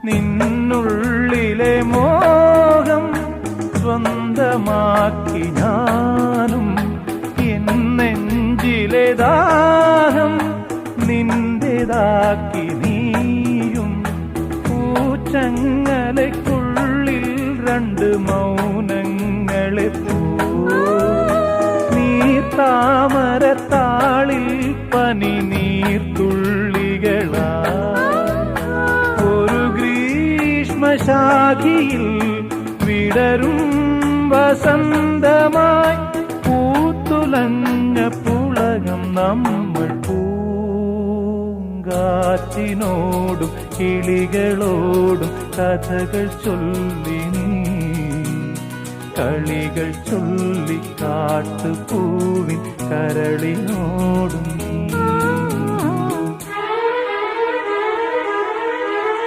നിന്നുള്ളിലെ മോഹം സ്വന്തമാക്കി ഞാനും എന്നെഞ്ചിലെ ദാഹം നിന്റേതാക്കി നീയും പൂച്ചങ്ങലയ്ക്കുള്ളിൽ രണ്ട് മൗനങ്ങളെ നീർത്താമരത്താളിൽ പനി നീർത്തുള്ളികളാ ഒരു ഗ്രീഷ്മശാഖിയിൽ വിടരും വസന്തമായി പൂത്തുലഞ്ഞ പുളകം നമ്മൾ പൂങ്കാറ്റിനോടും കിളികളോടും കഥകൾ ചൊല്ലി നീ കളികൾ ചൊല്ലി കാട്ടുപൂവിൻ കരളിനോടും